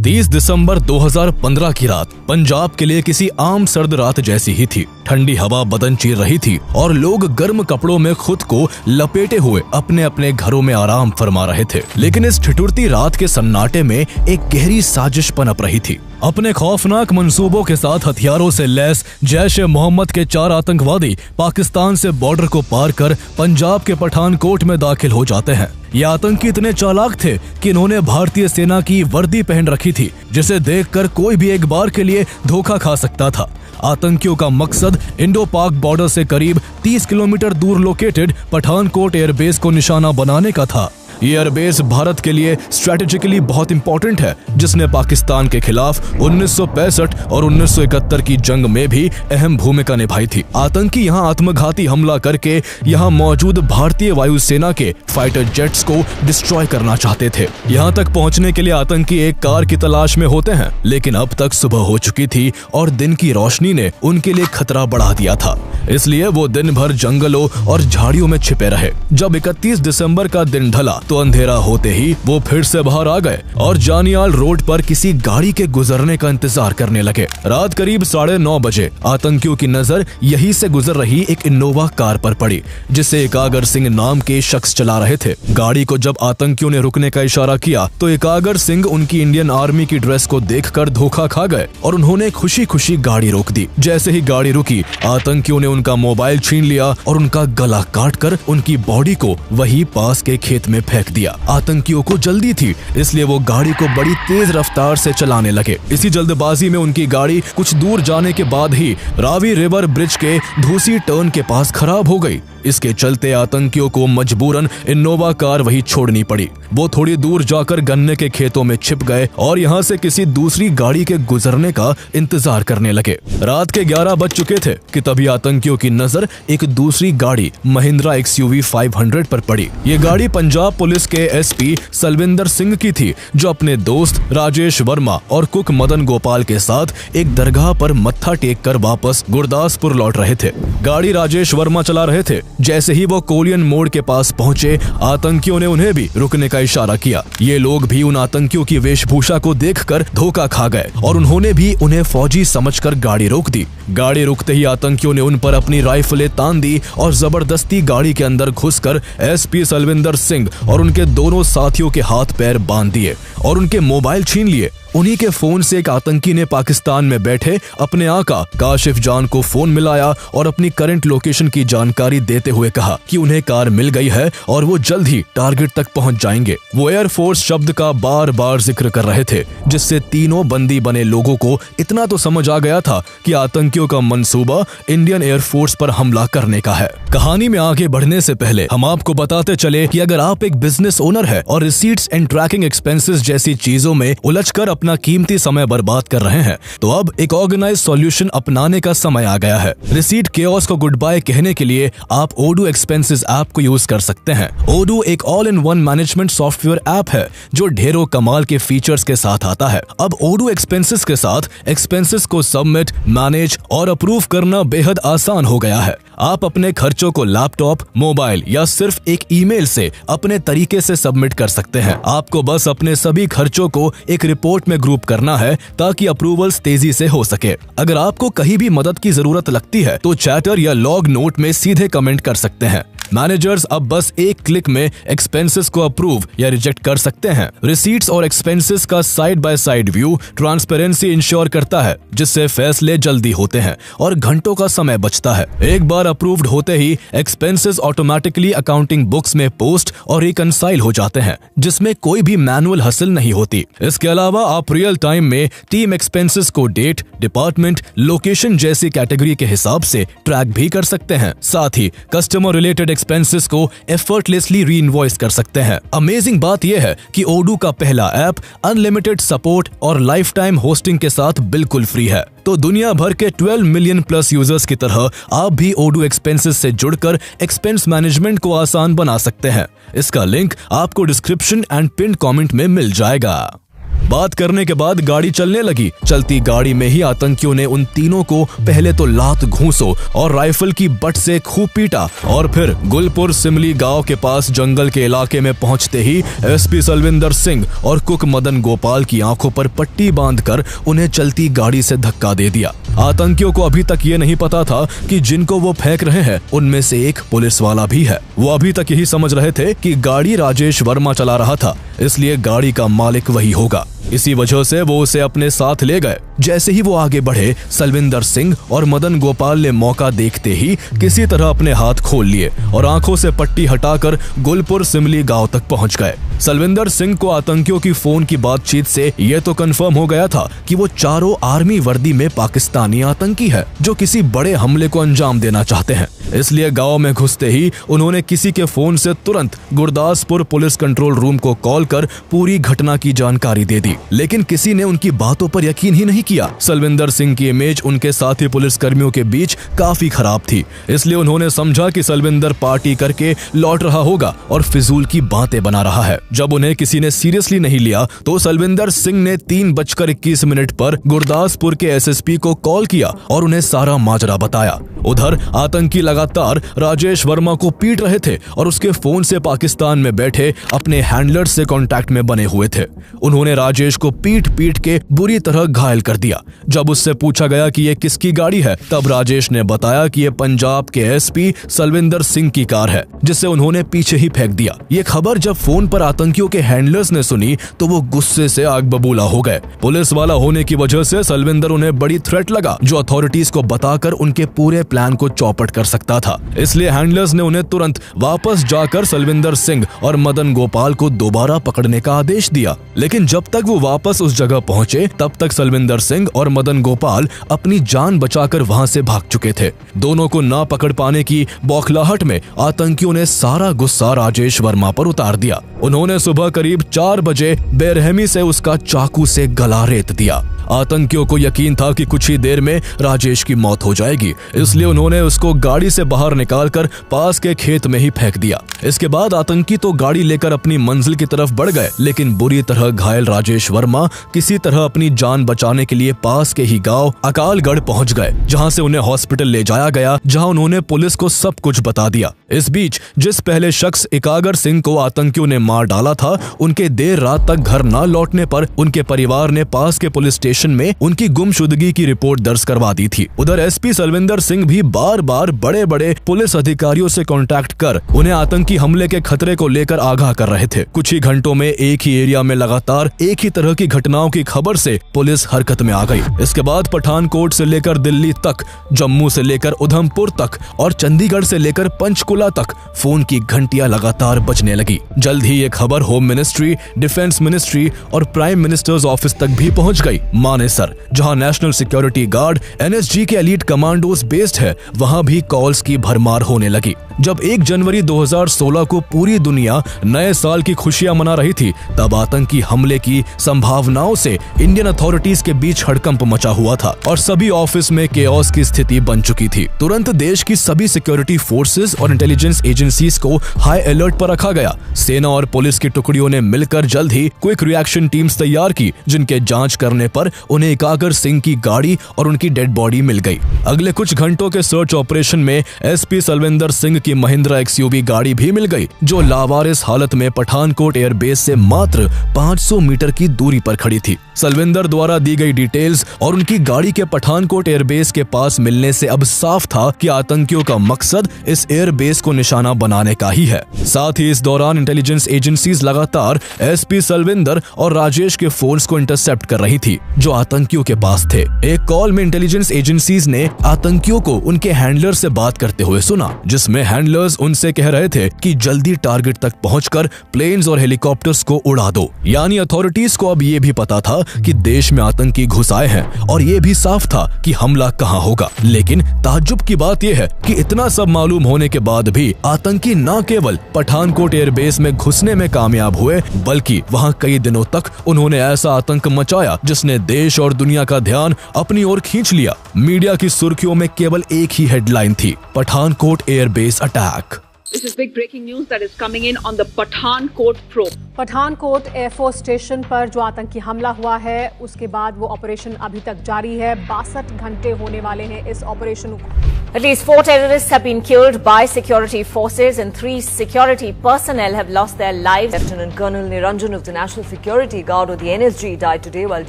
30 दिसंबर 2015 की रात पंजाब के लिए किसी आम सर्द रात जैसी ही थी। ठंडी हवा बदन चीर रही थी और लोग गर्म कपड़ों में खुद को लपेटे हुए अपने अपने घरों में आराम फरमा रहे थे। लेकिन इस ठिठुरती रात के सन्नाटे में एक गहरी साजिश पनप रही थी। अपने खौफनाक मंसूबों के साथ हथियारों से लैस जैश-ए-मोहम्मद के 4 आतंकवादी पाकिस्तान से बॉर्डर को पार कर पंजाब के पठानकोट में दाखिल हो जाते हैं। ये आतंकी इतने चालाक थे कि इन्होंने भारतीय सेना की वर्दी पहन रखी थी, जिसे देखकर कोई भी एक बार के लिए धोखा खा सकता था। आतंकियों का मकसद इंडो पाक बॉर्डर से करीब 30 किलोमीटर दूर लोकेटेड पठानकोट एयरबेस को निशाना बनाने का था। ये एयरबेस भारत के लिए स्ट्रेटेजिकली बहुत इंपॉर्टेंट है, जिसने पाकिस्तान के खिलाफ 1965 और 1971 की जंग में भी अहम भूमिका निभाई थी। आतंकी यहाँ आत्मघाती हमला करके यहाँ मौजूद भारतीय वायुसेना के फाइटर जेट्स को डिस्ट्रॉय करना चाहते थे। यहाँ तक पहुँचने के लिए आतंकी एक कार की तलाश में होते हैं, लेकिन अब तक सुबह हो चुकी थी और दिन की रोशनी ने उनके लिए खतरा बढ़ा दिया था। इसलिए वो दिन भर जंगलों और झाड़ियों में छिपे रहे। जब 31 दिसंबर का दिन ढला तो अंधेरा होते ही वो फिर से बाहर आ गए और जानियाल रोड पर किसी गाड़ी के गुजरने का इंतजार करने लगे। रात करीब 9:30 बजे आतंकियों की नजर यहीं से गुजर रही एक इनोवा कार पर पड़ी, जिसे एकागर सिंह नाम के शख्स चला रहे थे। गाड़ी को जब आतंकियों ने रुकने का इशारा किया तो एकागर सिंह उनकी इंडियन आर्मी की ड्रेस को देखकर धोखा खा गए और उन्होंने खुशी खुशी गाड़ी रोक दी। जैसे ही गाड़ी रुकी, आतंकियों ने उनका मोबाइल छीन लिया और उनका गला काटकर उनकी बॉडी को वहीं पास के खेत में फेंक दिया। आतंकियों को जल्दी थी, इसलिए वो गाड़ी को बड़ी तेज रफ्तार से चलाने लगे। इसी जल्दबाजी में उनकी गाड़ी कुछ दूर जाने के बाद ही रावी रिवर ब्रिज के धूसी टर्न के पास खराब हो गई। इसके चलते आतंकियों को मजबूरन इनोवा कार वहीं छोड़नी पड़ी। वो थोड़ी दूर जाकर गन्ने के खेतों में छिप गए और यहाँ से किसी दूसरी गाड़ी के गुजरने का इंतजार करने लगे। रात के 11 बज चुके थे कि तभी आतंकियों की नजर एक दूसरी गाड़ी महिंद्रा XUV 500 पर पड़ी। ये गाड़ी पंजाब पुलिस के SP सलविंदर सिंह की थी, जो अपने दोस्त राजेश वर्मा और कुक मदन गोपाल के साथ एक दरगाह पर मत्था टेक कर वापस गुरदासपुर लौट रहे थे। गाड़ी राजेश वर्मा चला रहे थे। जैसे ही वो कोलियन मोड़ के पास पहुंचे, आतंकियों ने उन्हें भी रुकने का इशारा किया। ये लोग भी उन आतंकियों की वेशभूषा को देखकर धोखा खा गए और उन्होंने भी उन्हें फौजी समझकर गाड़ी रोक दी। गाड़ी रुकते ही आतंकियों ने उन पर अपनी राइफलें तान दी और जबरदस्ती गाड़ी के अंदर घुसकर SP सलविंदर सिंह और उनके दोनों साथियों के हाथ पैर बांध दिए और उनके मोबाइल छीन लिए। उन्हीं के फोन से एक आतंकी ने पाकिस्तान में बैठे अपने आका काशिफ जान को फोन मिलाया और अपनी करंट लोकेशन की जानकारी देते हुए कहा कि उन्हें कार मिल गई है और वो जल्द ही टारगेट तक पहुंच जाएंगे। वो एयरफोर्स शब्द का बार बार जिक्र कर रहे थे, जिससे तीनों बंदी बने लोगों को इतना तो समझ आ गया था कि आतंकियों का मंसूबा इंडियन एयरफोर्स पर हमला करने का है। कहानी में आगे बढ़ने से पहले हम आपको बताते चले कि अगर आप एक बिजनेस ओनर है और रिसीट्स एंड ट्रैकिंग एक्सपेंसेस जैसी चीजों में उलझकर अपना कीमती समय बर्बाद कर रहे हैं, तो अब एक ऑर्गेनाइज सॉल्यूशन अपनाने का समय आ गया है। रिसीट केओस को गुड बाय कहने के लिए आप ओडू एक्सपेंसेस ऐप को यूज कर सकते हैं। ओडू एक all in one management software app है जो ढेरों कमाल के फीचर्स के साथ आता है। अब ओडू एक्सपेंसेस के साथ एक्सपेंसेस को सबमिट, मैनेज और अप्रूव करना बेहद आसान हो गया है। आप अपने खर्चों को लैपटॉप, मोबाइल या सिर्फ एक ईमेल से अपने तरीके से सबमिट कर सकते हैं। आपको बस अपने सभी खर्चों को एक रिपोर्ट में ग्रुप करना है ताकि अप्रूवल्स तेजी से हो सके। अगर आपको कहीं भी मदद की जरूरत लगती है तो चैटर या लॉग नोट में सीधे कमेंट कर सकते हैं। मैनेजर्स अब बस एक क्लिक में एक्सपेंसेस को अप्रूव या रिजेक्ट कर सकते हैं। रिसीट्स और एक्सपेंसेस का side by side view transparency ensure करता है, जिससे फैसले जल्दी होते हैं और घंटों का समय बचता है। एक बार अप्रूव्ड होते ही एक्सपेंसेस ऑटोमेटिकली अकाउंटिंग बुक्स में पोस्ट और रिकंसाइल हो जाते हैं, जिसमें कोई भी मैनुअल हसल नहीं होती। इसके अलावा आप रियल टाइम में टीम एक्सपेंसेस को डेट, डिपार्टमेंट, लोकेशन जैसी कैटेगरी के हिसाब से ट्रैक भी कर सकते हैं। साथ ही कस्टमर रिलेटेड एक्सपेंसेस को एफर्टलेसली री-इनवॉइस कर सकते हैं। अमेजिंग बात यह है कि ओडू का पहला ऐप अनलिमिटेड सपोर्ट और लाइफ टाइम होस्टिंग के साथ बिल्कुल फ्री है। तो दुनिया भर के 12 मिलियन प्लस यूजर्स की तरह आप भी ओडू एक्सपेंसेस से जुड़कर एक्सपेंस मैनेजमेंट को आसान बना सकते हैं। इसका लिंक आपको डिस्क्रिप्शन एंड पिन कमेंट में मिल जाएगा। बात करने के बाद गाड़ी चलने लगी। चलती गाड़ी में ही आतंकियों ने उन तीनों को पहले तो लात घूंसों और राइफल की बट से खूब पीटा और फिर गुलपुर सिमली गांव के पास जंगल के इलाके में पहुंचते ही एसपी सलविंदर सिंह और कुक मदन गोपाल की आंखों पर पट्टी बांधकर उन्हें चलती गाड़ी से धक्का दे दिया। आतंकियों को अभी तक ये नहीं पता था कि जिनको वो फेंक रहे हैं उनमें से एक पुलिस वाला भी है। वो अभी तक यही समझ रहे थे कि गाड़ी राजेश वर्मा चला रहा था, इसलिए गाड़ी का मालिक वही होगा। इसी वजह से वो उसे अपने साथ ले गए। जैसे ही वो आगे बढ़े, सलविंदर सिंह और मदन गोपाल ने मौका देखते ही किसी तरह अपने हाथ खोल लिए और आंखों से पट्टी हटाकर गुलपुर सिमली गांव तक पहुंच गए। सलविंदर सिंह को आतंकियों की फोन की बातचीत से ये तो कंफर्म हो गया था कि वो चारों आर्मी वर्दी में पाकिस्तानी आतंकी है जो किसी बड़े हमले को अंजाम देना चाहते हैं। इसलिए गांव में घुसते ही उन्होंने किसी के फोन से तुरंत गुरदासपुर पुलिस कंट्रोल रूम को कॉल कर पूरी घटना की जानकारी दे दी, लेकिन किसी ने उनकी बातों पर यकीन ही नहीं किया। सलविंदर सिंह की इमेज उनके साथी पुलिस कर्मियों के बीच काफी खराब थी, इसलिए उन्होंने समझा कि सलविंदर पार्टी करके लौट रहा होगा और फिजूल की बातें बना रहा है। जब उन्हें किसी ने सीरियसली नहीं लिया तो सलविंदर सिंह ने 3:21 पर गुरदासपुर के एसएसपी को कॉल किया और उन्हें सारा माजरा बताया। उधर आतंकी लगातार राजेश वर्मा को पीट रहे थे और उसके फोन से पाकिस्तान में बैठे अपने हैंडलर से कांटेक्ट में बने हुए थे। उन्होंने राजेश को पीट पीट के बुरी तरह घायल कर दिया। जब उससे पूछा गया कि ये किसकी गाड़ी है, तब राजेश ने बताया कि ये पंजाब के एसपी सलविंदर सिंह की कार है, जिसे उन्होंने पीछे ही फेंक दिया। ये खबर जब फोन पर आतंकियों के हैंडलर्स ने सुनी तो वो गुस्से से आग बबूला हो गए। पुलिस वाला होने की वजह से सलविंदर उन्हें बड़ी थ्रेट लगा जो अथॉरिटीज को बताकर उनके पूरे प्लान को चौपट कर सकता था। इसलिए हैंडलर्स ने उन्हें तुरंत वापस जाकर सलविंदर सिंह और मदन गोपाल को दोबारा पकड़ने का आदेश दिया। लेकिन जब तक वो वापस उस जगह पहुंचे तब तक सलविंदर सिंह और मदन गोपाल अपनी जान बचाकर वहां से भाग चुके थे। दोनों को ना पकड़ पाने की बौखलाहट में आतंकियों ने सारा गुस्सा राजेश वर्मा पर उतार दिया। उन्होंने सुबह करीब 4 बजे बेरहमी से उसका चाकू से गला रेत दिया। आतंकियों को यकीन था कि कुछ ही देर में राजेश की मौत हो जाएगी, इसलिए उन्होंने उसको गाड़ी से बाहर निकालकर पास के खेत में ही फेंक दिया। इसके बाद आतंकी तो गाड़ी लेकर अपनी मंजिल की तरफ बढ़ गए, लेकिन बुरी तरह घायल राजेश वर्मा किसी तरह अपनी जान बचाने के लिए पास के ही गांव अकालगढ़ पहुंच गए, जहां से उन्हें हॉस्पिटल ले जाया गया, जहां उन्होंने पुलिस को सब कुछ बता दिया। इस बीच जिस पहले शख्स एकागर सिंह को आतंकियों ने मार डाला था, उनके देर रात तक घर न लौटने पर उनके परिवार ने पास के पुलिस स्टेशन में उनकी गुमशुदगी की रिपोर्ट दर्ज करवा दी थी। उधर एसपी सलविंदर सिंह भी बार बार बड़े बड़े पुलिस अधिकारियों से कांटेक्ट कर उन्हें आतंकी हमले के खतरे को लेकर आगाह कर रहे थे। कुछ ही घंटों में एक ही एरिया में लगातार एक ही तरह की घटनाओं की खबर से पुलिस हरकत में आ गई। इसके बाद पठानकोट से लेकर दिल्ली तक, जम्मू से लेकर उधमपुर तक और चंडीगढ़ से लेकर पंचकुला तक फोन की घंटियां लगातार बजने लगी। जल्द ही ये खबर होम मिनिस्ट्री, डिफेंस मिनिस्ट्री और प्राइम मिनिस्टर्स ऑफिस तक भी पहुंच गई। मानेसर, जहां नेशनल सिक्योरिटी गार्ड एनएसजी के एलीट कमांडोज बेस्ड है, वहां भी कॉल्स की भरमार होने लगी। जब 1 जनवरी 2016 को पूरी दुनिया नए साल की खुशियां मना रही थी, तब आतंकी हमले की संभावनाओं से इंडियन अथॉरिटीज के बीच हड़कंप मचा हुआ था और सभी ऑफिस में केओस की स्थिति बन चुकी थी। तुरंत देश की सभी सिक्योरिटी फोर्सेस और इंटेलिजेंस एजेंसीज को हाई अलर्ट पर रखा गया। सेना और पुलिस की टुकड़ियों ने मिलकर जल्द ही क्विक रिएक्शन टीम्स तैयार की, जिनके जांच करने पर उन्हें एकागर सिंह की गाड़ी और उनकी डेड बॉडी मिल गई। अगले कुछ घंटों के सर्च ऑपरेशन में एसपी सलविंदर सिंह की महिंद्रा एक्सयूवी गाड़ी भी मिल गई, जो लावारिस हालत में पठानकोट एयरबेस से मात्र 500 मीटर की दूरी पर खड़ी थी। सलविंदर द्वारा दी गई डिटेल्स और उनकी गाड़ी के पठानकोट एयरबेस के पास मिलने से अब साफ था कि आतंकियों का मकसद इस एयरबेस को निशाना बनाने का ही है। साथ ही इस दौरान इंटेलिजेंस एजेंसीज लगातार एसपी सलविंदर और राजेश के फोन्स को इंटरसेप्ट कर रही थी, जो आतंकियों के पास थे। एक कॉल में इंटेलिजेंस एजेंसीज ने आतंकियों को उनके हैंडलर से बात करते हुए सुना, जिसमें हैंडलर्स उनसे कह रहे थे कि जल्दी टारगेट तक पहुंचकर प्लेन्स और हेलीकॉप्टर्स को उड़ा दो। यानी अथॉरिटीज को अब ये भी पता था कि देश में आतंकी घुस आए हैं और ये भी साफ था कि हमला कहां होगा। लेकिन ताज्जुब की बात यह है कि इतना सब मालूम होने के बाद भी आतंकी न केवल पठानकोट एयरबेस में घुसने में कामयाब हुए, बल्कि वहां कई दिनों तक उन्होंने ऐसा आतंक मचाया जिसने देश और दुनिया का ध्यान अपनी ओर खींच लिया। मीडिया की सुर्खियों में केवल एक ही हेडलाइन थी, Pathankot airbase attack. This is big breaking news that is coming in on the Pathankot probe. Pathankot air force station पर जो आतंकी हमला हुआ है उसके बाद वो ऑपरेशन अभी तक जारी है। 62 घंटे होने वाले हैं इस ऑपरेशन को। At least 4 terrorists have been killed by security forces and 3 security personnel have lost their lives. Lieutenant Colonel Niranjan of the National Security Guard of the NSG died today while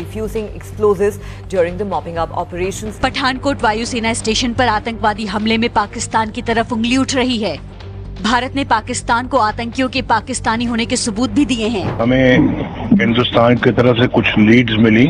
defusing explosives during the mopping up operations. Pathankot वायुसेना station पर आतंकवादी हमले में पाकिस्तान की तरफ उंगली उठ रही है। भारत ने पाकिस्तान को आतंकियों के पाकिस्तानी होने के सबूत भी दिए हैं। हमें हिंदुस्तान की तरफ से कुछ लीड्स मिली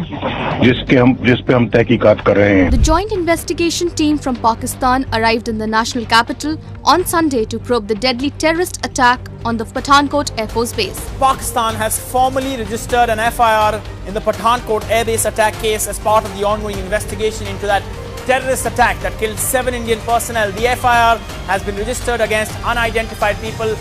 जिस पे हम तहकीकात कर रहे हैं। The joint investigation team from Pakistan arrived in the national capital on Sunday to probe the deadly terrorist attack on the Pathankot Air Force Base. Pakistan has formally registered an FIR in the Pathankot Air Base attack case as part of the ongoing investigation into that terrorist attack that killed 7 Indian personnel. The FIR has been registered against unidentified people.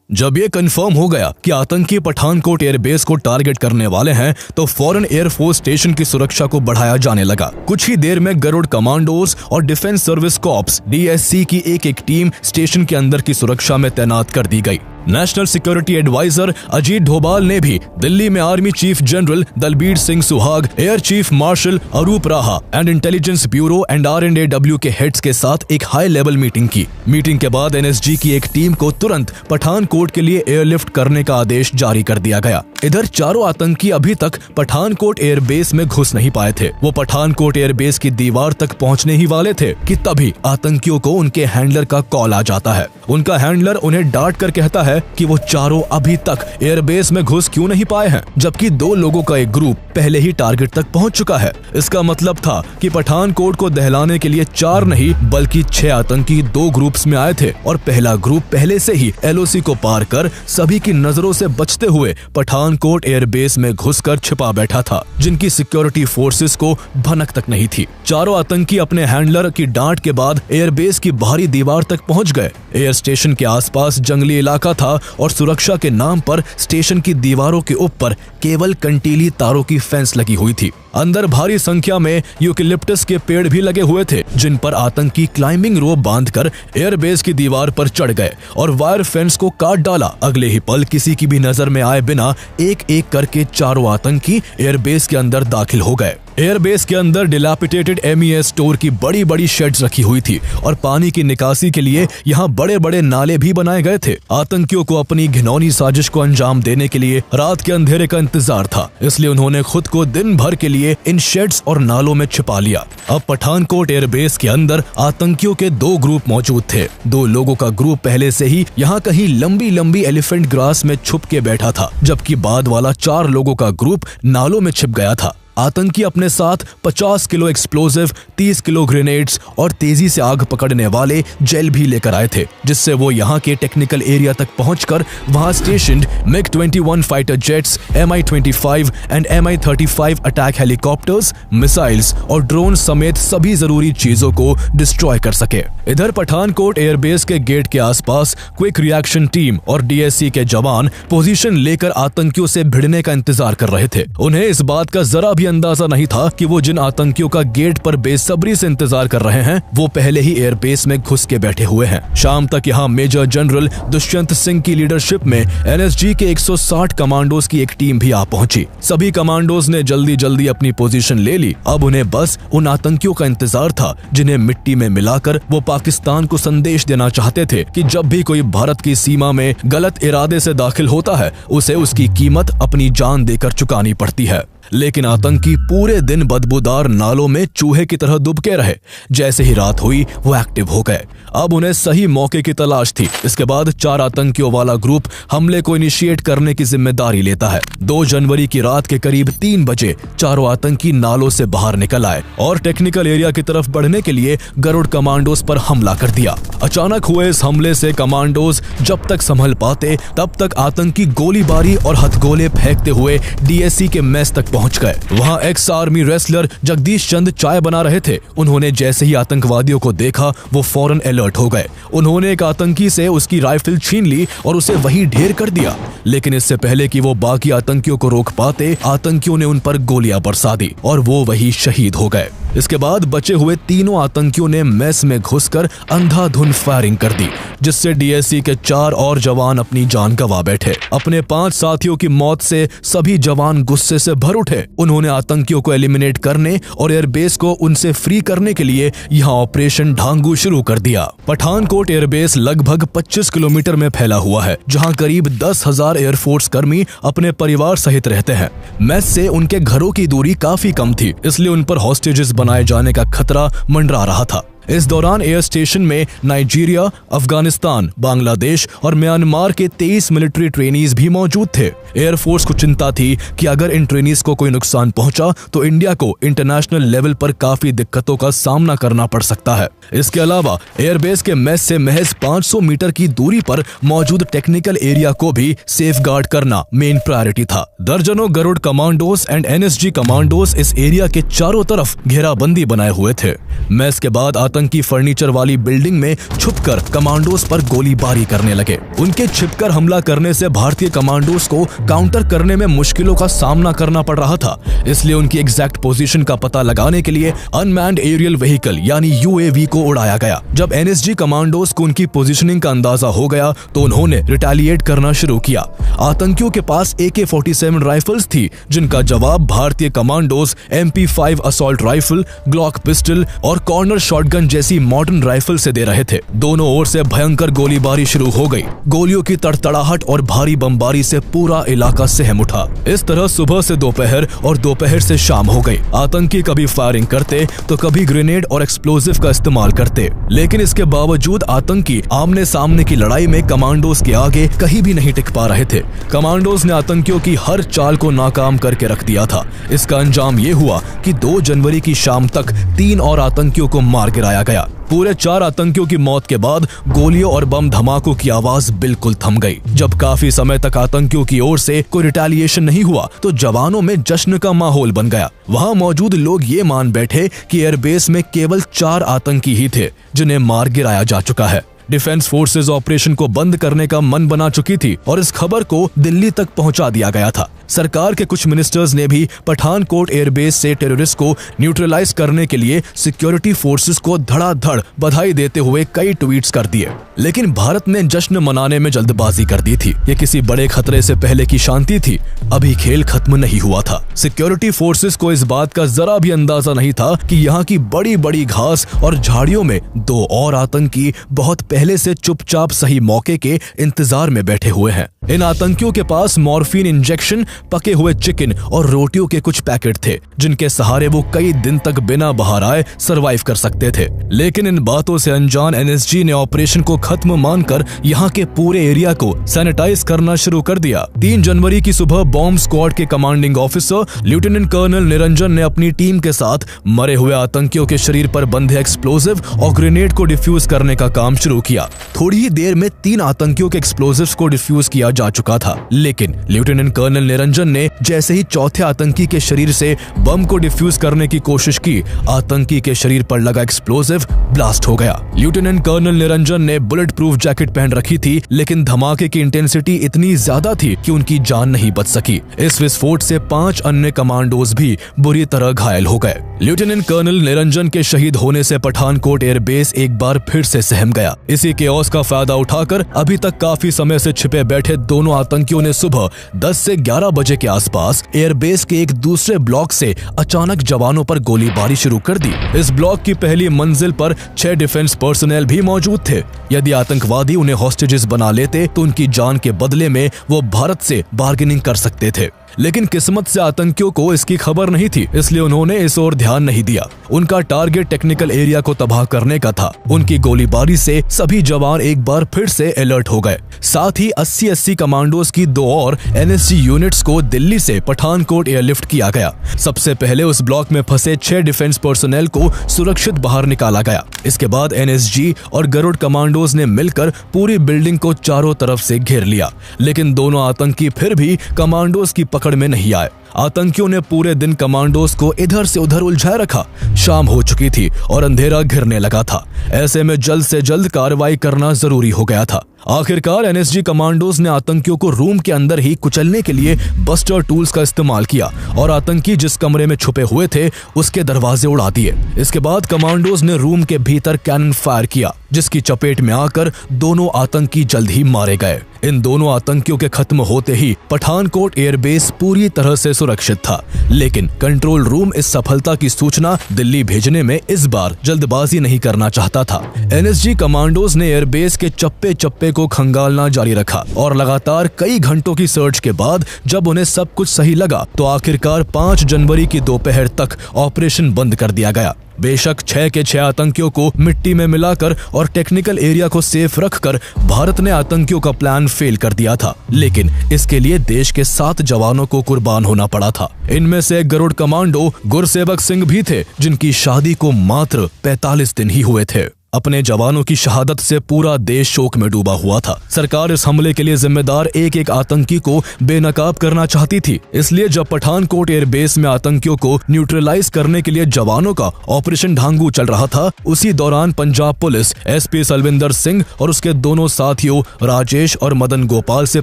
जब ये confirm हो गया कि आतंकी Pathankot airbase को target करने वाले हैं तो फौरन एयरफोर्स स्टेशन की सुरक्षा को बढ़ाया जाने लगा। कुछ ही देर में गरुड़ कमांडोज और डिफेंस सर्विस कॉर्प्स DSC की एक टीम स्टेशन के अंदर की सुरक्षा में तैनात कर दी गई। National security adviser Ajit Doval ने भी दिल्ली में army chief general Dalbir Singh Suhag, air chief marshal Arup Raha and intelligence bureau and RNAW के हेड्स के साथ एक हाई लेवल मीटिंग की। मीटिंग के बाद NSG की एक टीम को तुरंत पठानकोट के लिए एयरलिफ्ट करने का आदेश जारी कर दिया गया। इधर चारों आतंकी अभी तक पठानकोट एयरबेस में घुस नहीं पाए थे। वो पठानकोट एयरबेस की दीवार तक पहुंचने ही वाले थे कि तभी आतंकियों को उनके हैंडलर का कॉल आ जाता है। उनका हैंडलर उन्हें डांट कर कहता है कि वो चारों अभी तक एयरबेस में घुस क्यों नहीं पाए हैं, जबकि 2 लोगों का एक ग्रुप पहले ही टारगेट तक पहुंच चुका है। इसका मतलब था कि पठानकोट को दहलाने के लिए 4 नहीं बल्कि 6 आतंकी 2 ग्रुप्स में आए थे और पहला ग्रुप पहले से ही LOC को पार कर सभी की नजरों से बचते हुए पठानकोट एयरबेस में घुसकर छिपा बैठा था, जिनकी सिक्योरिटी फोर्सेस को भनक तक नहीं थी। चारों आतंकी अपने हैंडलर की डांट के बाद एयरबेस की बाहरी दीवार तक पहुंच गए। एयर स्टेशन के आसपास जंगली इलाका था और सुरक्षा के नाम पर स्टेशन की दीवारों के ऊपर केवल कंटीली तारों की फेंस लगी हुई थी। अंदर भारी संख्या में यूकेलिप्टस के पेड़ भी लगे हुए थे, जिन पर आतंकी क्लाइंबिंग रोप बांधकर एयरबेस की दीवार पर चढ़ गए और वायर फेंस को काट डाला। अगले ही पल किसी की भी नजर में आए बिना एक करके चारों आतंकी एयरबेस के अंदर दाखिल हो गए। एयरबेस के अंदर डिलैपिडेटेड MES स्टोर की बड़ी शेड्स रखी हुई थी और पानी की निकासी के लिए यहाँ बड़े नाले भी बनाए गए थे। आतंकियों को अपनी घिनौनी साजिश को अंजाम देने के लिए रात के अंधेरे का इंतजार था, इसलिए उन्होंने खुद को दिन भर के लिए इन शेड्स और नालों में छिपा लिया। अब पठानकोट एयरबेस के अंदर आतंकियों के 2 ग्रुप मौजूद थे। 2 लोगों का ग्रुप पहले से ही यहाँ कहीं लंबी एलिफेंट ग्रास में छुप के बैठा था, जबकि बाद वाला 4 लोगों का ग्रुप नालों में छिप गया था। आतंकी अपने साथ 50 किलो एक्सप्लोजिव, 30 किलो ग्रेनेड्स और तेजी से आग पकड़ने वाले जेल भी लेकर आए थे, जिससे वो यहाँ के टेक्निकल एरिया तक पहुंचकर वहां स्टेशन्ड MiG-21 fighter jets, Mi-25 and Mi-35 attack helicopters, missiles और ड्रोन समेत सभी जरूरी चीजों को डिस्ट्रॉय कर सके। इधर पठानकोट एयरबेस के गेट के आसपास क्विक रिएक्शन टीम और DSC के जवान पोजीशन लेकर आतंकियों से भिड़ने का इंतजार कर रहे थे। उन्हें इस बात का जरा भी अंदाजा नहीं था कि वो जिन आतंकियों का गेट पर बेसब्री से इंतजार कर रहे हैं वो पहले ही एयरबेस में घुस के बैठे हुए हैं। शाम तक यहाँ मेजर जनरल दुष्यंत सिंह की लीडरशिप में NSG के 160 कमांडोज की एक टीम भी आ पहुंची। सभी कमांडोज ने जल्दी अपनी पोजीशन ले ली। अब उन्हें बस उन आतंकियों का इंतजार था जिन्हें मिट्टी में मिलाकर वो पाकिस्तान को संदेश देना चाहते थे कि जब भी कोई भारत की सीमा में गलत इरादे से दाखिल होता है उसे उसकी कीमत अपनी जान देकर चुकानी पड़ती है। लेकिन आतंकी पूरे दिन बदबूदार नालों में चूहे की तरह दुबके रहे। जैसे ही रात हुई वो एक्टिव हो गए। अब उन्हें सही मौके की तलाश थी। इसके बाद 4 आतंकियों वाला ग्रुप हमले को इनिशिएट करने की जिम्मेदारी लेता है। 2 जनवरी की रात के करीब 3 बजे चारों आतंकी नालों से बाहर निकल आए और टेक्निकल एरिया की तरफ बढ़ने के लिए गरुड़ कमांडोज पर हमला कर दिया। अचानक हुए इस हमले से कमांडोज जब तक संभल पाते तब तक आतंकी गोलीबारी और हथगोले फेंकते हुए DSC के मेस तक पहुंच गए। वहां एक्स आर्मी रेसलर जगदीश चंद चाय बना रहे थे। उन्होंने जैसे ही आतंकवादियों को देखा वो फौरन अलर्ट हो गए। उन्होंने एक आतंकी से उसकी राइफल छीन ली और उसे वहीं ढेर कर दिया। लेकिन इससे पहले कि वो बाकी आतंकियों को रोक पाते, आतंकियों ने उन पर गोलियां बरसा दी और वो वहीं शहीद हो गए। इसके बाद बचे हुए तीनों आतंकियों ने मेस में घुसकर अंधाधुंध फायरिंग कर दी, जिससे डीएससी के 4 और जवान अपनी जान गंवा बैठे। अपने 5 साथियों की मौत से सभी जवान गुस्से से भर उठे। उन्होंने आतंकियों को एलिमिनेट करने और एयरबेस को उनसे फ्री करने के लिए यहाँ ऑपरेशन ढांगू शुरू कर दिया। पठानकोट एयरबेस लगभग 25 किलोमीटर में फैला हुआ है, जहाँ करीब 10,000 एयरफोर्स कर्मी अपने परिवार सहित रहते हैं। मेस से उनके घरों की दूरी काफी कम थी, इसलिए उन पर हॉस्टेजेस बनाए जाने का खतरा मंडरा रहा था। इस दौरान एयर स्टेशन में नाइजीरिया, अफगानिस्तान, बांग्लादेश और म्यांमार के 23 मिलिट्री ट्रेनीज भी मौजूद थे। एयरफोर्स को चिंता थी कि अगर इन ट्रेनीज को कोई नुकसान पहुंचा तो इंडिया को इंटरनेशनल लेवल पर काफी दिक्कतों का सामना करना पड़ सकता है। इसके अलावा एयरबेस के मेस से महज 500 मीटर की दूरी पर मौजूद टेक्निकल एरिया को भी सेफगार्ड करना मेन प्रायोरिटी था। दर्जनों Garud commandos and NSG commandos इस एरिया के चारों तरफ घेराबंदी बनाए हुए थे। मेस के बाद आतंकी फर्नीचर वाली बिल्डिंग में छुपकर कमांडोज पर गोलीबारी करने लगे। उनके छिपकर हमला करने से भारतीय कमांडोज को काउंटर करने में मुश्किलों का सामना करना पड़ रहा था, इसलिए उनकी एग्जैक्ट पोजीशन का पता लगाने के लिए अनमैन्ड एरियल व्हीकल यानी यूएवी को उड़ाया गया। जब एनएसजी कमांडोज को उनकी पोजीशनिंग का अंदाजा हो गया तो उन्होंने रिटेलिएट करना शुरू किया। आतंकियों के पास AK-47 राइफल्स थी, जिनका जवाब भारतीय commandos MP5 assault rifle, Glock pistol और कॉर्नर शॉटगन जैसी मॉडर्न राइफल से दे रहे थे। दोनों ओर से भयंकर गोलीबारी शुरू हो गई। गोलियों की तड़तड़ाहट और भारी बमबारी से पूरा इलाका सहम उठा। इस तरह सुबह से दोपहर और दोपहर से शाम हो गई। आतंकी कभी फायरिंग करते तो कभी ग्रेनेड और एक्सप्लोजिव का इस्तेमाल करते, लेकिन इसके बावजूद आतंकी आमने सामने की लड़ाई में कमांडोज के आगे कहीं भी नहीं टिक पा रहे थे। कमांडोज ने आतंकियों की हर चाल को नाकाम करके रख दिया था। इसका अंजाम ये हुआ कि 2 जनवरी की शाम तक 3 और आतंकियों को मार गिराया गया। पूरे 4 आतंकियों की मौत के बाद गोलियों और बम धमाकों की आवाज बिल्कुल थम गई। जब काफी समय तक आतंकियों की ओर से कोई रिटेलिएशन नहीं हुआ तो जवानों में जश्न का माहौल बन गया। वहां मौजूद लोग ये मान बैठे कि एयरबेस में केवल 4 आतंकी ही थे जिन्हें मार गिराया जा चुका है। डिफेंस फोर्सेज ऑपरेशन को बंद करने का मन बना चुकी थी और इस खबर को दिल्ली तक पहुंचा दिया गया था। सरकार के कुछ मिनिस्टर्स ने भी पठानकोट एयरबेस से टेररिस्ट को न्यूट्रलाइज करने के लिए सिक्योरिटी फोर्सेस को धड़ाधड़ बधाई देते हुए कई ट्वीट्स कर दिए। लेकिन भारत ने जश्न मनाने में जल्दबाजी कर दी थी। ये किसी बड़े खतरे से पहले की शांति थी, अभी खेल खत्म नहीं हुआ था। सिक्योरिटी फोर्सेस को इस बात का जरा भी अंदाजा नहीं था कि यहाँ की बड़ी बड़ी घास और झाड़ियों में 2 और आतंकी बहुत पहले से चुपचाप सही मौके के इंतजार में बैठे हुए हैं। इन आतंकियों के पास मॉर्फिन इंजेक्शन, पके हुए चिकन और रोटियों के कुछ पैकेट थे, जिनके सहारे वो कई दिन तक बिना बाहर आए सरवाइव कर सकते थे। लेकिन इन बातों से अनजान एनएसजी ने ऑपरेशन को खत्म मानकर यहाँ के पूरे एरिया को सैनिटाइज करना शुरू कर दिया। 3 जनवरी की सुबह बॉम्ब स्क्वाड के commanding officer lieutenant colonel Niranjan ने अपनी टीम के साथ मरे हुए आतंकियों के शरीर पर बंधे एक्सप्लोजिव और ग्रेनेड को डिफ्यूज करने का काम शुरू किया। थोड़ी ही देर में 3 आतंकियों के एक्सप्लोजिव्स को डिफ्यूज किया जा चुका था, लेकिन लेफ्टिनेंट कर्नल निरंजन ने जैसे ही चौथे आतंकी के शरीर से बम को डिफ्यूज करने की कोशिश की, आतंकी के शरीर पर लगा एक्सप्लोजिव ब्लास्ट हो गया। लेफ्टिनेंट कर्नल निरंजन ने बुलेट प्रूफ जैकेट पहन रखी थी, लेकिन धमाके की इंटेंसिटी इतनी ज्यादा थी कि उनकी जान नहीं बच सकी। इस विस्फोट से 5 अन्य कमांडोज भी बुरी तरह घायल हो गए। लेफ्टिनेंट कर्नल निरंजन के शहीद होने से पठानकोट एयरबेस एक बार फिर से सहम गया। इसी केओस का फायदा उठाकर अभी तक काफी समय से छिपे बैठे दोनों आतंकियों ने सुबह 10 से 11 बजे के आसपास एयरबेस के एक दूसरे ब्लॉक से अचानक जवानों पर गोलीबारी शुरू कर दी। इस ब्लॉक की पहली मंजिल पर 6 डिफेंस पर्सनल भी मौजूद थे। यदि आतंकवादी उन्हें हॉस्टेजेस बना लेते तो उनकी जान के बदले में वो भारत से बार्गेनिंग कर सकते थे। लेकिन किस्मत से आतंकियों को इसकी खबर नहीं थी, इसलिए उन्होंने इस ओर ध्यान नहीं दिया। उनका टारगेट टेक्निकल एरिया को तबाह करने का था। उनकी गोलीबारी से सभी जवान एक बार फिर से अलर्ट हो गए। साथ ही 80 कमांडोज की 2 और एनएसजी यूनिट्स को दिल्ली से पठानकोट एयरलिफ्ट किया गया। सबसे पहले उस ब्लॉक में फंसे 6 डिफेंस पर्सनल को सुरक्षित बाहर निकाला गया। इसके बाद एनएसजी और गरुड़ कमांडोज ने मिलकर पूरी बिल्डिंग को चारों तरफ से घेर लिया, लेकिन दोनों आतंकी फिर भी कमांडोज की पकड़ में नहीं आए। आतंकियों ने पूरे दिन कमांडोज को इधर से उधर उलझाए रखा। शाम हो चुकी थी और अंधेरा घिरने लगा था। ऐसे में जल्द से जल्द कार्रवाई करना जरूरी हो गया था। आखिरकार एनएसजी कमांडोज ने आतंकियों को रूम के अंदर ही कुचलने के लिए बस्टर टूल्स का इस्तेमाल किया और आतंकी जिस कमरे में छुपे हुए थे उसके दरवाजे उड़ा दिए। इसके बाद कमांडोज ने रूम के भीतर कैनन फायर किया, जिसकी चपेट में आकर दोनों आतंकी जल्द ही मारे गए। इन दोनों आतंकियों के खत्म होते ही पठानकोट एयरबेस पूरी तरह से सुरक्षित था, लेकिन कंट्रोल रूम इस सफलता की सूचना दिल्ली भेजने में इस बार जल्दबाजी नहीं करना चाहता था। एनएसजी कमांडोज ने एयरबेस के चप्पे चप्पे को खंगालना जारी रखा और लगातार कई घंटों की सर्च के बाद जब उन्हें सब कुछ सही लगा तो आखिरकार 5 जनवरी की दोपहर तक ऑपरेशन बंद कर दिया गया। बेशक 6 के 6 आतंकियों को मिट्टी में मिलाकर और टेक्निकल एरिया को सेफ रखकर भारत ने आतंकियों का प्लान फेल कर दिया था, लेकिन इसके लिए देश के 7 जवानों को कुर्बान होना पड़ा था। इनमें से गरुड़ कमांडो गुरसेवक सिंह भी थे, जिनकी शादी को मात्र 45 दिन ही हुए थे। अपने जवानों की शहादत से पूरा देश शोक में डूबा हुआ था। सरकार इस हमले के लिए जिम्मेदार एक एक आतंकी को बेनकाब करना चाहती थी। इसलिए जब पठानकोट एयरबेस में आतंकियों को न्यूट्रलाइज करने के लिए जवानों का ऑपरेशन ढांगू चल रहा था, उसी दौरान पंजाब पुलिस एसपी सलविंदर सिंह और उसके दोनों साथियों राजेश और मदन गोपाल से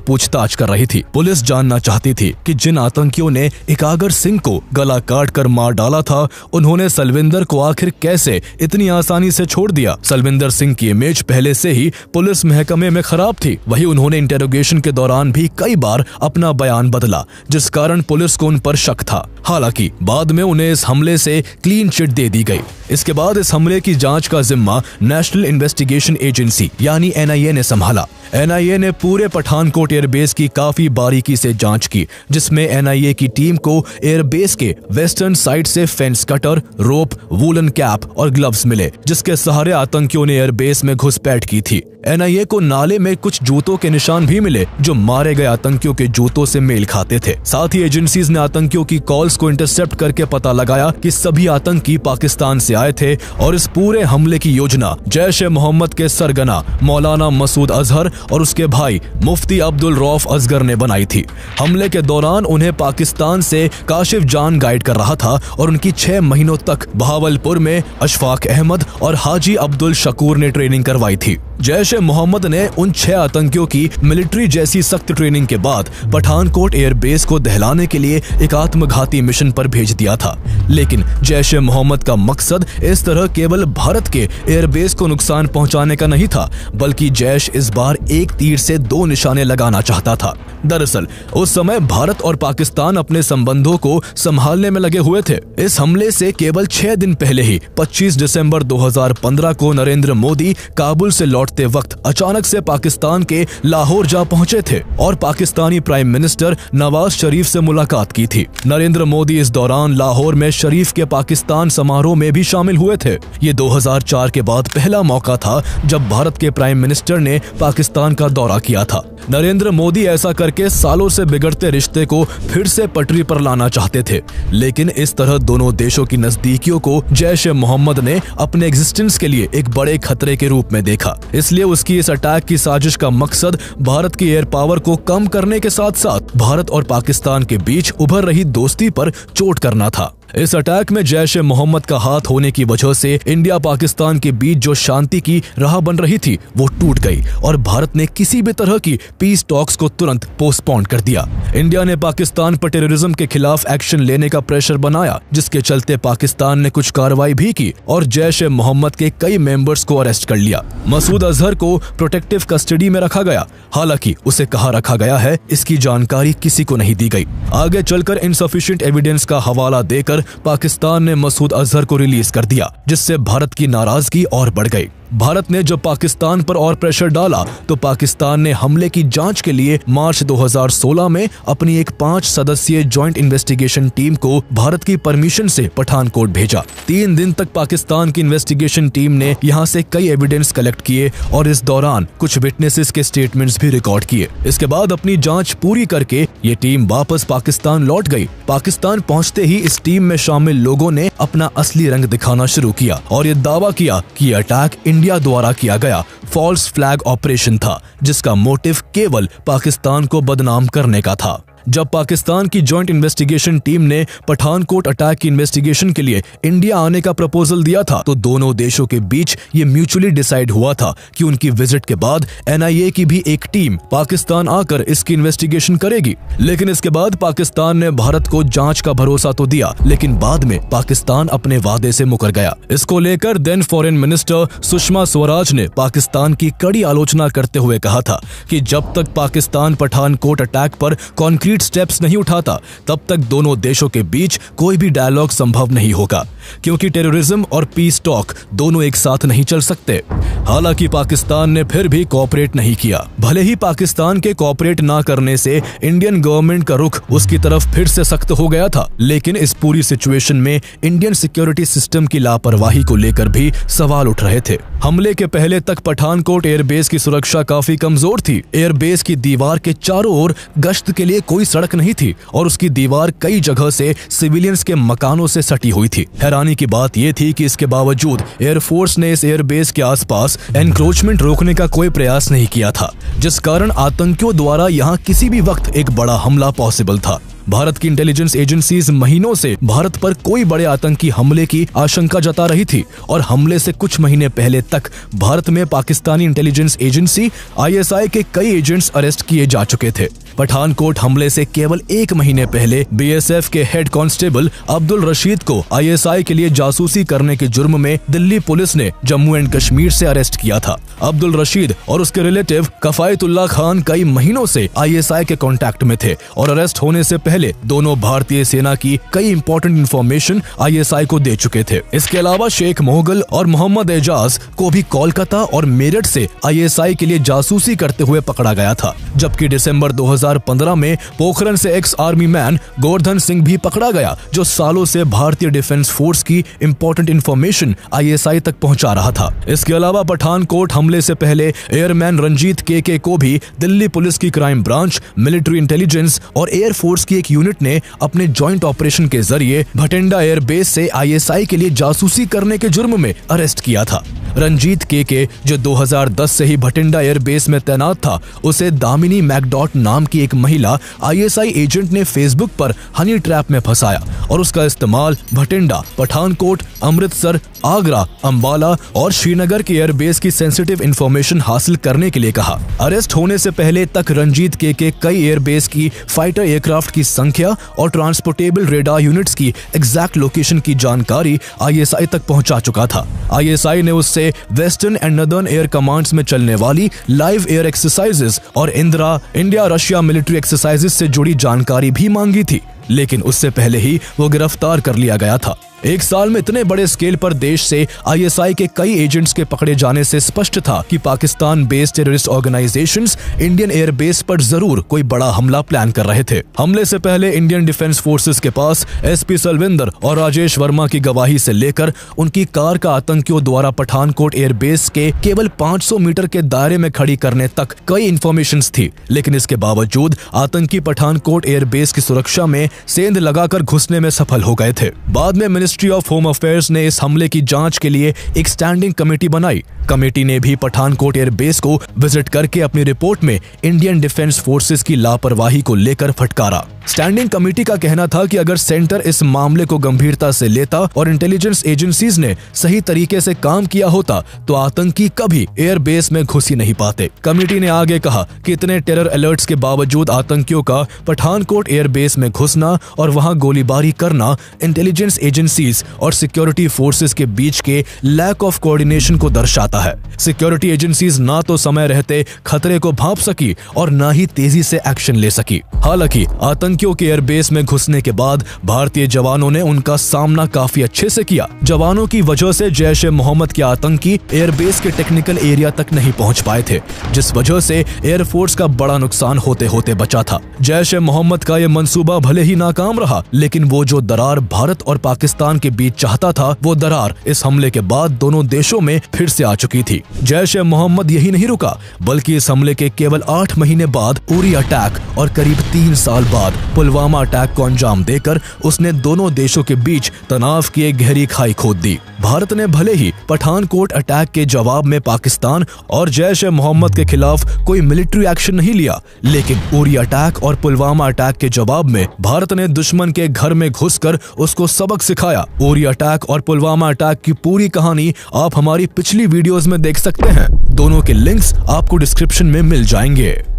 पूछताछ कर रही थी। पुलिस जानना चाहती थी कि जिन आतंकियों ने एकागर सिंह को गला काट कर मार डाला था, उन्होंने सलविंदर को आखिर कैसे इतनी आसानी से छोड़ दिया। सलविंदर सिंह की इमेज पहले से ही पुलिस महकमे में खराब थी। वहीं उन्होंने इंटेरोगेशन के दौरान भी कई बार अपना बयान बदला, जिस कारण पुलिस को उन पर शक था। हालांकि बाद में उन्हें इस हमले से क्लीन चिट दे दी गई। इसके बाद इस हमले की जांच का जिम्मा नेशनल इन्वेस्टिगेशन एजेंसी यानी एनआईए ने संभाला। एनआईए ने पूरे पठानकोट एयरबेस की काफी बारीकी से जांच की, जिसमें एनआईए की टीम को एयरबेस के वेस्टर्न साइड से फेंस कटर, रोप, वूलन कैप और ग्लव्स मिले, जिसके सहारे आतंकियों ने एयरबेस में घुसपैठ की थी। एनआईए को नाले में कुछ जूतों के निशान भी मिले, जो मारे गए आतंकियों के जूतों से मेल खाते थे। साथ ही एजेंसीज ने आतंकियों की कॉल्स को इंटरसेप्ट करके पता लगाया कि सभी आतंकी पाकिस्तान से आए थे और इस पूरे हमले की योजना जैश-ए-मोहम्मद के सरगना मौलाना मसूद अजहर और उसके भाई मुफ्ती अब्दुल रऊफ असगर ने बनाई थी। हमले के दौरान उन्हें पाकिस्तान से काशिफ जान गाइड कर रहा था और उनकी 6 महीनों तक बहावलपुर में अशफाक अहमद और हाजी अब्दुल शकूर ने ट्रेनिंग करवाई थी। जैश-ए-मोहम्मद ने उन 6 आतंकियों की मिलिट्री जैसी सख्त ट्रेनिंग के बाद पठानकोट एयरबेस को दहलाने के लिए एक आत्मघाती मिशन पर भेज दिया था। लेकिन जैश-ए-मोहम्मद का मकसद इस तरह केवल भारत के एयरबेस को नुकसान पहुंचाने का नहीं था, बल्कि जैश इस बार एक तीर से 2 निशाने लगाना चाहता था। दरअसल उस समय भारत और पाकिस्तान अपने संबंधों को संभालने में लगे हुए थे। इस हमले से केवल 6 दिन पहले ही 25 दिसंबर 2015 को नरेंद्र मोदी काबुल से लौटते वक्त अचानक से पाकिस्तान के लाहौर जा पहुंचे थे और पाकिस्तानी प्राइम मिनिस्टर नवाज शरीफ से मुलाकात की थी। नरेंद्र मोदी इस दौरान लाहौर में शरीफ के पाकिस्तान समारोह में भी शामिल हुए थे। ये 2004 के बाद पहला मौका था जब भारत के प्राइम मिनिस्टर ने पाकिस्तान का दौरा किया था। नरेंद्र मोदी ऐसा करके सालों से बिगड़ते रिश्ते को फिर से पटरी पर लाना चाहते थे, लेकिन इस तरह दोनों देशों की नजदीकियों को जैश-ए-मोहम्मद ने अपने एग्जिस्टेंस के लिए एक बड़े खतरे के रूप में देखा। इसलिए उसकी इस अटैक की साजिश का मकसद भारत की एयर पावर को कम करने के साथ साथ भारत और पाकिस्तान के बीच उभर रही दोस्ती पर चोट करना था। इस अटैक में जैश-ए-मोहम्मद का हाथ होने की वजह से इंडिया पाकिस्तान के बीच जो शांति की राह बन रही थी वो टूट गई और भारत ने किसी भी तरह की पीस टॉक्स को तुरंत पोस्टपोन कर दिया। इंडिया ने पाकिस्तान पर टेररिज्म के खिलाफ एक्शन लेने का प्रेशर बनाया, जिसके चलते पाकिस्तान ने कुछ कार्रवाई भी की और जैश-ए-मोहम्मद के कई मेंबर्स को अरेस्ट कर लिया। मसूद अजहर को प्रोटेक्टिव कस्टडी में रखा गया, हालांकि उसे कहाँ रखा गया है इसकी जानकारी किसी को नहीं दी गई। आगे चलकर इनसफिशिएंट एविडेंस का हवाला देकर पाकिस्तान ने मसूद अजहर को रिलीज कर दिया, जिससे भारत की नाराजगी और बढ़ गई। भारत ने जब पाकिस्तान पर और प्रेशर डाला तो पाकिस्तान ने हमले की जांच के लिए मार्च 2016 में अपनी एक 5 सदस्यीय जॉइंट इन्वेस्टिगेशन टीम को भारत की परमिशन से पठानकोट भेजा। 3 दिन तक पाकिस्तान की इन्वेस्टिगेशन टीम ने यहां से कई एविडेंस कलेक्ट किए और इस दौरान कुछ विटनेसेस के स्टेटमेंट्स भी रिकॉर्ड किए। इसके बाद अपनी जांच पूरी करके ये टीम वापस पाकिस्तान लौट गई। पाकिस्तान पहुंचते ही इस टीम में शामिल लोगों ने अपना असली रंग दिखाना शुरू किया और ये दावा किया कि यह अटैक इंडिया द्वारा किया गया फॉल्स फ्लैग ऑपरेशन था, जिसका मोटिव केवल पाकिस्तान को बदनाम करने का था। जब पाकिस्तान की जॉइंट इन्वेस्टिगेशन टीम ने पठानकोट अटैक की इन्वेस्टिगेशन के लिए इंडिया आने का प्रपोजल दिया था तो दोनों देशों के बीच ये म्यूचुअली डिसाइड हुआ था कि उनकी विजिट के बाद NIA की भी एक टीम पाकिस्तान आकर इसकी इन्वेस्टिगेशन करेगी। लेकिन इसके बाद पाकिस्तान ने भारत को जांच का भरोसा तो दिया, लेकिन बाद में पाकिस्तान अपने वादे से मुकर गया। इसको लेकर then foreign minister Sushma Swaraj ने पाकिस्तान की कड़ी आलोचना करते हुए कहा था कि जब तक पाकिस्तान पठानकोट अटैक पर कॉन्क्रीट स्टेप्स नहीं उठाता तब तक दोनों देशों के बीच कोई भी डायलॉग संभव नहीं होगा, क्योंकि टेररिज्म और पीस टॉक दोनों एक साथ नहीं चल सकते। हालांकि पाकिस्तान ने फिर भी कोऑपरेट नहीं किया। भले ही पाकिस्तान के कोऑपरेट ना करने से इंडियन गवर्नमेंट का रुख उसकी तरफ फिर से सख्त हो गया था, लेकिन इस पूरी सिचुएशन में इंडियन सिक्योरिटी सिस्टम की लापरवाही को लेकर भी सवाल उठ रहे थे। हमले के पहले तक पठानकोट एयरबेस की सुरक्षा काफी कमजोर थी। एयरबेस की दीवार के चारों ओर गश्त के लिए कोई सड़क नहीं थी और उसकी दीवार कई जगह से सिविलियंस के मकानों से सटी हुई थी। हैरानी की बात यह थी कि इसके बावजूद एयरफोर्स ने इस एयरबेस के आसपास एनक्रोचमेंट रोकने का कोई प्रयास नहीं किया था, जिस कारण आतंकियों द्वारा यहां किसी भी वक्त एक बड़ा हमला पॉसिबल था। भारत की इंटेलिजेंस एजेंसीज महीनों से भारत पर कोई बड़े आतंकी हमले की आशंका जता रही थी और हमले से कुछ महीने पहले तक भारत में पाकिस्तानी इंटेलिजेंस एजेंसी ISI के कई एजेंट्स अरेस्ट किए जा चुके थे। पठानकोट हमले से केवल एक महीने पहले BSF के हेड कांस्टेबल अब्दुल रशीद को ISI के लिए जासूसी करने के जुर्म में दिल्ली पुलिस ने जम्मू एंड कश्मीर से अरेस्ट किया था। अब्दुल रशीद और उसके रिलेटिव कफायतुल्लाह खान कई महीनों से ISI के कांटेक्ट में थे और अरेस्ट होने से पहले दोनों भारतीय सेना की कई इंपॉर्टेंट इंफॉर्मेशन ISI को दे चुके थे। इसके अलावा शेख मोहगल और मोहम्मद एजाज को भी कोलकाता और मेरठ से ISI के लिए जासूसी करते हुए पकड़ा गया था, जबकि दिसंबर 2015 में पोखरण से ex army man Govardhan Singh भी पकड़ा गया, जो सालों से भारतीय डिफेंस फोर्स की इंपॉर्टेंट इंफॉर्मेशन ISI तक पहुंचा रहा था। इसके अलावा पठानकोट हमले से पहले एयरमैन रंजीत KK को भी दिल्ली पुलिस की क्राइम ब्रांच, मिलिट्री इंटेलिजेंस और एयरफोर्स की एक यूनिट ने अपने जॉइंट ऑपरेशन के जरिए भटिंडा एयरबेस से ISI के लिए जासूसी करने के जुर्म में अरेस्ट किया था। रंजीत KK, जो 2010 से ही भटिंडा एयरबेस में तैनात था, उसे दामिनी मैकडॉट नाम की एक महिला ISI एजेंट ने फेसबुक पर हनी ट्रैप में फंसाया और उसका इस्तेमाल भटिंडा, पठानकोट, अमृतसर, आगरा, अंबाला और श्रीनगर के एयरबेस की सेंसिटिव इंफॉर्मेशन हासिल करने के लिए कहा। अरेस्ट होने से पहले तक रंजीत KK कई एयरबेस की फाइटर एयरक्राफ्ट की संख्या और ट्रांसपोर्टेबल रेडार यूनिट्स की एग्जैक्ट लोकेशन की जानकारी ISI तक पहुंचा चुका था। ISI ने उससे western and northern air commands में चलने वाली लाइव एयर एक्सरसाइजेस और इंडिया रशिया मिलिट्री एक्सरसाइजेस से जुड़ी जानकारी भी मांगी थी, लेकिन उससे पहले ही वो गिरफ्तार कर लिया गया था। एक साल में इतने बड़े स्केल पर देश से ISI के कई एजेंट्स के पकड़े जाने से स्पष्ट था कि Pakistan based terrorist organisations Indian airbase पर जरूर कोई बड़ा हमला प्लान कर रहे थे। हमले से पहले इंडियन डिफेंस फोर्सेस के पास SP सलविंदर और राजेश वर्मा की गवाही से लेकर उनकी कार का आतंकियों द्वारा पठानकोट एयरबेस के केवल 500 मीटर के दायरे में खड़ी करने तक कई इंफॉर्मेशंस थी, लेकिन इसके बावजूद आतंकी पठानकोट एयरबेस की सुरक्षा में सेंध लगाकर घुसने में सफल हो गए थे। बाद में मिनिस्ट्री ऑफ होम अफेयर्स ने इस हमले की जांच के लिए एक स्टैंडिंग कमेटी बनाई। कमेटी ने भी पठानकोट एयरबेस को विजिट करके अपनी रिपोर्ट में इंडियन डिफेंस फोर्सेस की लापरवाही को लेकर फटकारा। स्टैंडिंग कमेटी का कहना था कि अगर सेंटर इस मामले को गंभीरता से लेता और इंटेलिजेंस एजेंसीज ने सही तरीके से काम किया होता तो आतंकी कभी एयरबेस में घुस ही नहीं पाते। कमेटी ने आगे कहा कि इतने टेरर अलर्ट्स के बावजूद आतंकियों का पठानकोट एयरबेस में घुसना और वहां गोलीबारी करना इंटेलिजेंस एजेंसीज और सिक्योरिटी फोर्सेस के बीच के लैक ऑफ कोऑर्डिनेशन को दर्शाता है। सिक्योरिटी एजेंसीज ना तो समय रहते खतरे को भांप सकी और ना ही तेजी से एक्शन ले सकी। हालांकि आतंकियों के एयरबेस में घुसने के बाद भारतीय जवानों ने उनका सामना काफी अच्छे से किया। जवानों की वजह से जैश ए मोहम्मद के आतंकी एयरबेस के टेक्निकल एरिया तक नहीं पहुंच पाए थे, जिस वजह से एयरफोर्स का बड़ा नुकसान होते होते बचा था। जैश ए मोहम्मद का यह मंसूबा भले ही नाकाम रहा, लेकिन वो जो दरार भारत और पाकिस्तान के बीच चाहता था, वो दरार इस हमले के बाद दोनों देशों में फिर से आ चुकी थी। जैश ए मोहम्मद यही नहीं रुका, बल्कि इस हमले के केवल 8 महीने बाद उरी अटैक और करीब 3 साल बाद पुलवामा अटैक को अंजाम देकर उसने दोनों देशों के बीच तनाव की एक गहरी खाई खोद दी। भारत ने भले ही पठानकोट अटैक के जवाब में पाकिस्तान और जैश-ए-मोहम्मद के खिलाफ कोई मिलिट्री एक्शन नहीं लिया, लेकिन उरी अटैक और पुलवामा अटैक के जवाब में भारत ने दुश्मन के घर में घुसकर उसको सबक सिखाया। उरी अटैक और पुलवामा अटैक की पूरी कहानी आप हमारी पिछली वीडियोस में देख सकते हैं। दोनों के लिंक्स आपको डिस्क्रिप्शन में मिल जाएंगे।